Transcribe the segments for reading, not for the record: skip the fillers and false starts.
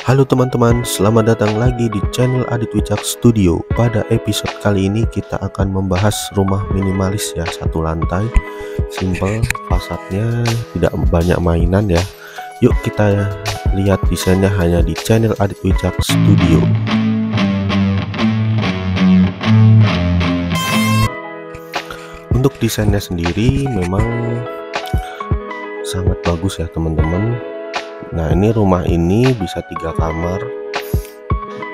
Halo teman-teman, selamat datang lagi di channel Adit Wicak Studio. Pada episode kali ini kita akan membahas rumah minimalis ya, satu lantai, simple, fasadnya tidak banyak mainan ya. Yuk kita lihat desainnya hanya di channel Adit Wicak Studio. Untuk desainnya sendiri memang sangat bagus ya teman-teman. Nah, ini rumah ini bisa 3 kamar,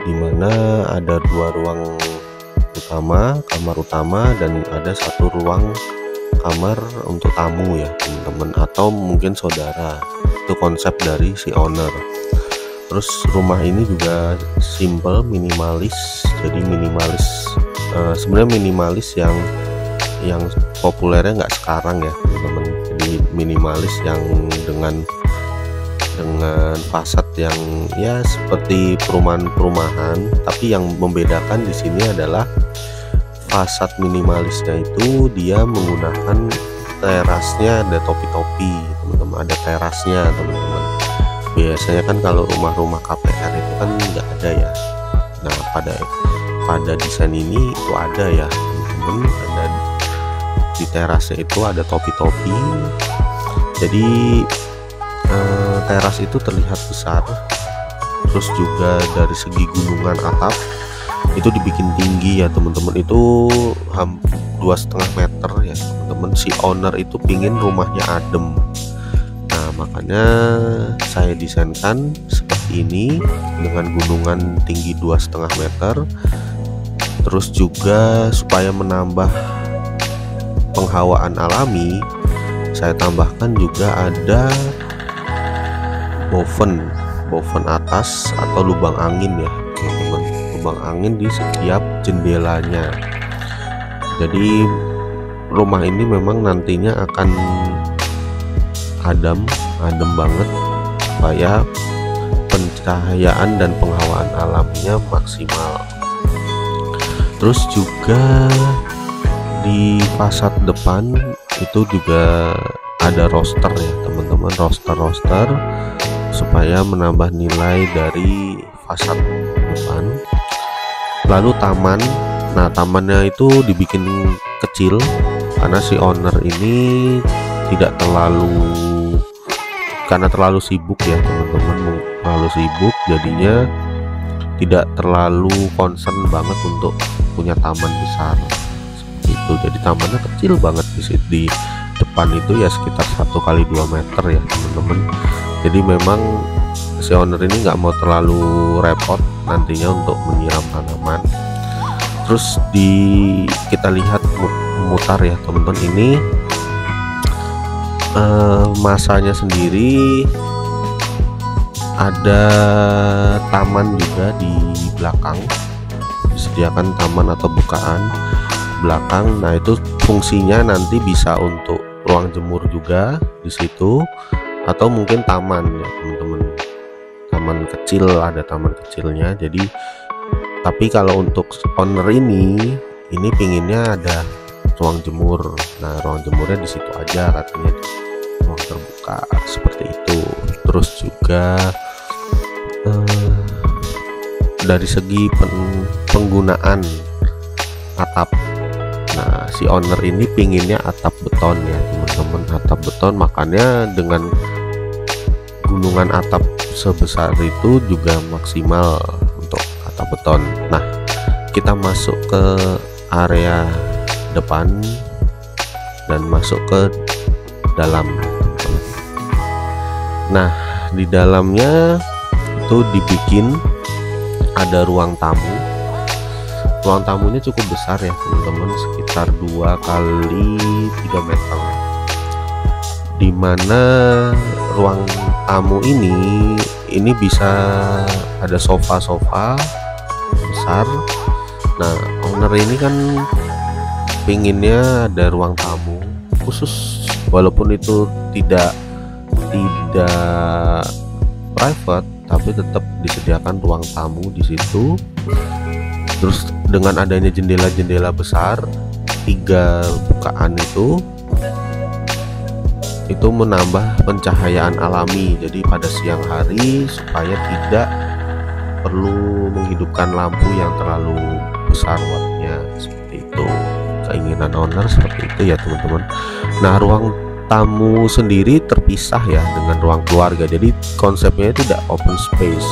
dimana ada 2 ruang utama, kamar utama, dan ada 1 ruang kamar untuk tamu ya teman-teman, atau mungkin saudara. Itu konsep dari si owner. Terus rumah ini juga simple, minimalis. Jadi minimalis, sebenarnya minimalis yang populernya nggak sekarang ya teman-teman. Jadi minimalis yang dengan fasad yang ya seperti perumahan-perumahan, tapi yang membedakan di sini adalah fasad minimalisnya itu dia menggunakan terasnya, ada topi-topi teman-teman, ada terasnya teman-teman. Biasanya kan kalau rumah-rumah KPR itu kan nggak ada ya. Nah, pada desain ini itu ada ya teman-teman, ada di terasnya itu ada topi-topi. Jadi teras itu terlihat besar, terus juga dari segi gunungan atap itu dibikin tinggi ya teman-teman, itu 2,5 meter ya teman-teman. Si owner itu pingin rumahnya adem, nah makanya saya desainkan seperti ini dengan gunungan tinggi 2,5 meter. Terus juga supaya menambah penghawaan alami, saya tambahkan juga ada boven atas atau lubang angin ya teman-teman, lubang angin di setiap jendelanya. Jadi rumah ini memang nantinya akan adem banget supaya pencahayaan dan penghawaan alamnya maksimal. Terus juga di fasad depan itu juga ada roster ya teman-teman, roster supaya menambah nilai dari fasad depan. Lalu taman, nah tamannya itu dibikin kecil karena si owner ini karena terlalu sibuk ya teman-teman, terlalu sibuk, jadinya tidak terlalu concern banget untuk punya taman besar seperti itu. Jadi tamannya kecil banget di depan itu ya, sekitar 1 x 2 meter ya teman-teman. Jadi memang si owner ini nggak mau terlalu repot nantinya untuk menyiram tanaman. Terus kita lihat mutar ya teman-teman, ini masanya sendiri ada taman juga di belakang, disediakan taman atau bukaan belakang. Nah, itu fungsinya nanti bisa untuk ruang jemur juga di situ, atau mungkin taman ya teman-teman, taman kecil, ada taman kecilnya. Jadi tapi kalau untuk owner ini pinginnya ada ruang jemur. Nah, ruang jemurnya di situ aja katanya, ruang terbuka seperti itu. Terus juga dari segi penggunaan atap, nah si owner ini pinginnya atap beton ya teman-teman, atap beton. Makanya dengan gunungan atap sebesar itu juga maksimal untuk atap beton. Nah, kita masuk ke area depan dan masuk ke dalam. Nah, di dalamnya itu dibikin ada ruang tamu. Ruang tamunya cukup besar ya teman-teman, sekitar 2 x 3 meter, dimana ruang tamu ini bisa ada sofa besar. Nah, owner ini kan pinginnya ada ruang tamu khusus, walaupun itu tidak private, tapi tetap disediakan ruang tamu di situ. Terus dengan adanya jendela-jendela besar 3 bukaan itu menambah pencahayaan alami. Jadi pada siang hari supaya tidak perlu menghidupkan lampu yang terlalu besar wattnya, seperti itu. Keinginan owner seperti itu ya teman-teman. Nah, ruang tamu sendiri terpisah ya dengan ruang keluarga, jadi konsepnya tidak open space,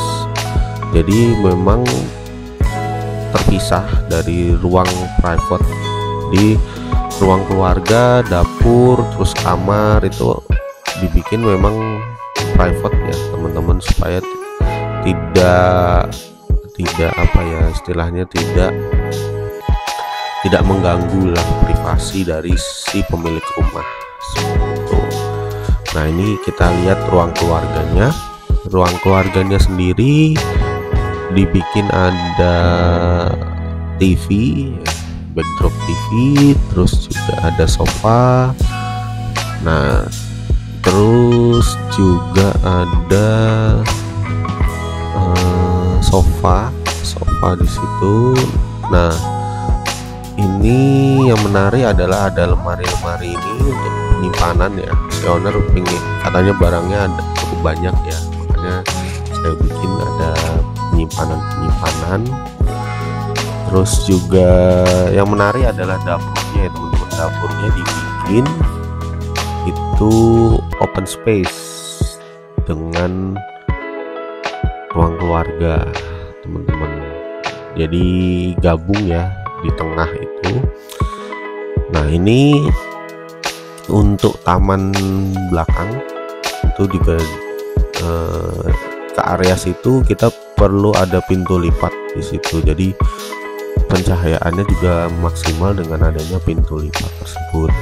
jadi memang terpisah dari ruang private. Di ruang keluarga, dapur, terus kamar itu dibikin memang private ya teman-teman, supaya tidak apa ya istilahnya, tidak mengganggu lah privasi dari si pemilik rumah. Nah, ini kita lihat ruang keluarganya. Ruang keluarganya sendiri dibikin ada TV, backdrop TV, terus juga ada sofa. Nah, terus juga ada sofa di situ. Nah, ini yang menarik adalah ada lemari-lemari ini untuk penyimpanan ya. Si owner pingin, katanya barangnya ada cukup banyak ya, makanya saya bikin ada penyimpanan. Terus juga yang menarik adalah dapurnya ya teman-teman. Dapurnya dibikin itu open space dengan ruang keluarga teman-teman, jadi gabung ya di tengah itu. Nah, ini untuk taman belakang itu juga ke area situ kita perlu ada pintu lipat di situ, jadi pencahayaannya juga maksimal dengan adanya pintu lipat tersebut.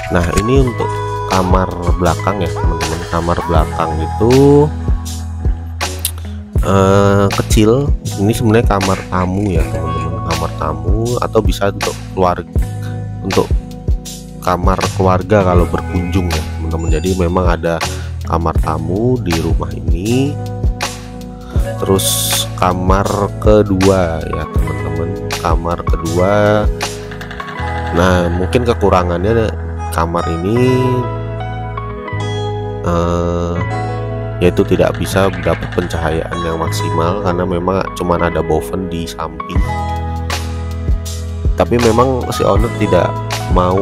Nah, ini untuk kamar belakang ya teman-teman. Kamar belakang itu kecil. Ini sebenarnya kamar tamu ya teman-teman, kamar tamu, atau bisa untuk keluarga, untuk kamar keluarga kalau berkunjung ya teman-teman. Jadi memang ada kamar tamu di rumah ini. Terus kamar kedua ya teman-teman, kamar kedua. Nah, mungkin kekurangannya kamar ini yaitu tidak bisa mendapat pencahayaan yang maksimal karena memang cuma ada boven di samping. Tapi memang si owner tidak mau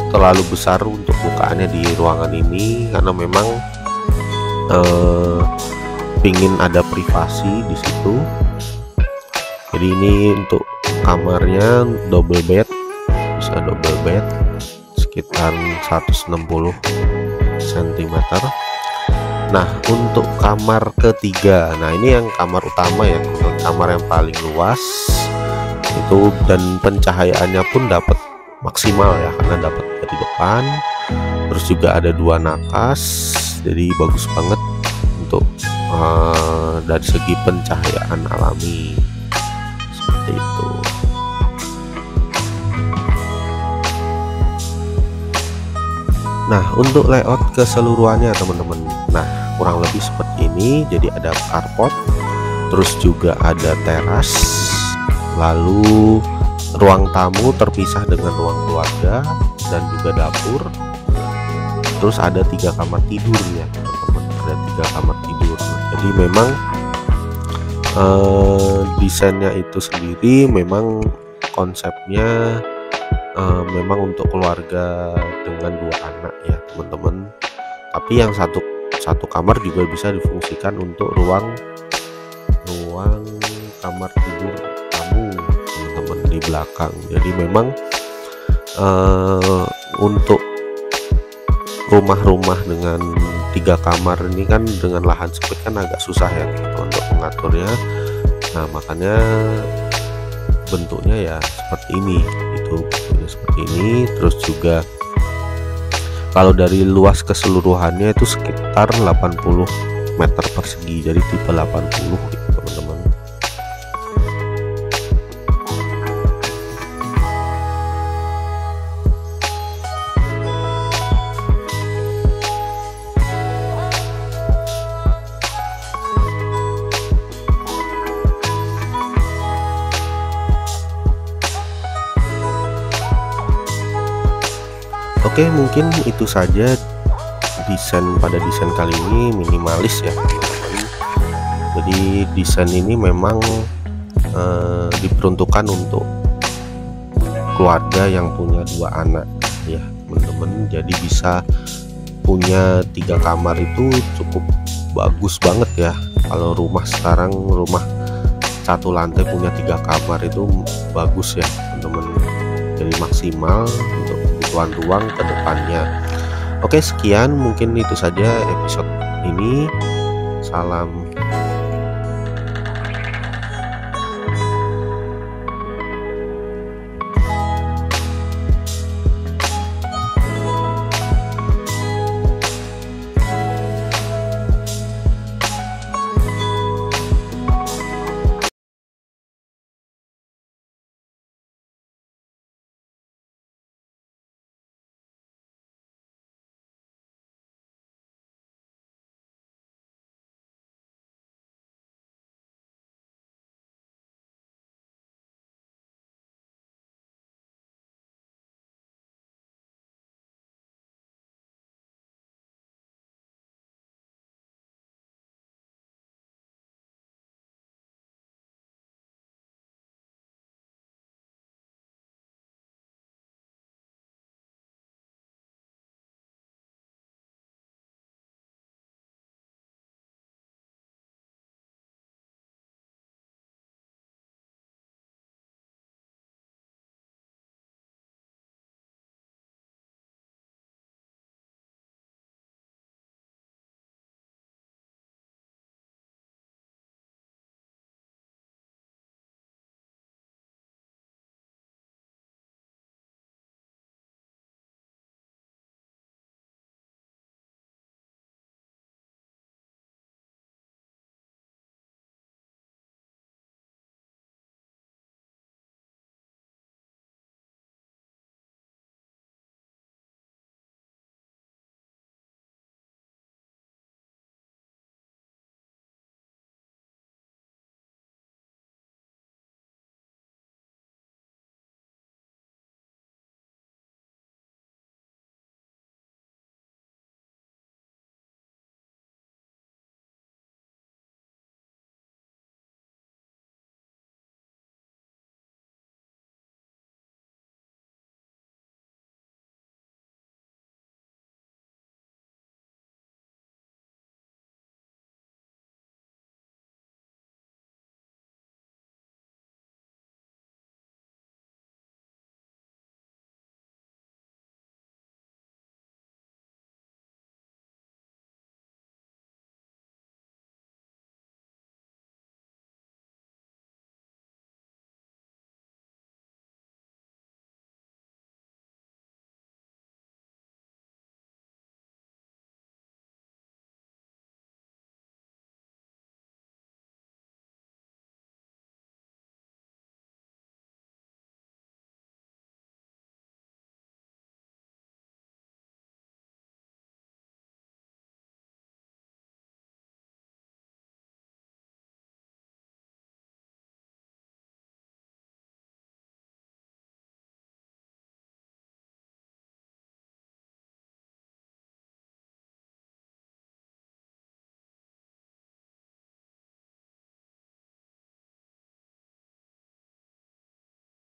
terlalu besar untuk bukaannya di ruangan ini karena memang pingin ada privasi di situ. Jadi ini untuk kamarnya double bed, bisa double bed sekitar 160 cm. Nah, untuk kamar ketiga, nah ini yang kamar utama ya, kamar yang paling luas itu, dan pencahayaannya pun dapat maksimal ya karena dapat dari depan. Terus juga ada 2 nakas, jadi bagus banget untuk dari segi pencahayaan alami seperti itu. Nah, untuk layout keseluruhannya teman-teman, nah kurang lebih seperti ini. Jadi ada carport, terus juga ada teras, lalu ruang tamu terpisah dengan ruang keluarga dan juga dapur. Terus ada 3 kamar tidur ya teman-teman, ada 3 kamar tidur. Jadi memang desainnya itu sendiri memang konsepnya memang untuk keluarga dengan 2 anak ya teman-teman. Tapi yang satu kamar juga bisa difungsikan untuk ruang kamar tidur tamu teman-teman di belakang. Jadi memang untuk rumah-rumah dengan 3 kamar ini kan dengan lahan sempit kan agak susah ya gitu untuk mengaturnya. Nah, makanya bentuknya ya seperti ini, itu bentuknya seperti ini. Terus juga kalau dari luas keseluruhannya itu sekitar 80 meter persegi, jadi tipe 80 gitu teman-teman. Oke, mungkin itu saja desain kali ini, minimalis ya teman-teman. Jadi desain ini memang diperuntukkan untuk keluarga yang punya 2 anak ya teman-teman. Jadi bisa punya 3 kamar itu cukup bagus banget ya. Kalau rumah sekarang, rumah 1 lantai punya 3 kamar itu bagus ya teman-teman. Jadi maksimal untuk kebutuhan ruang ke depannya. Oke, sekian mungkin itu saja episode ini. Salam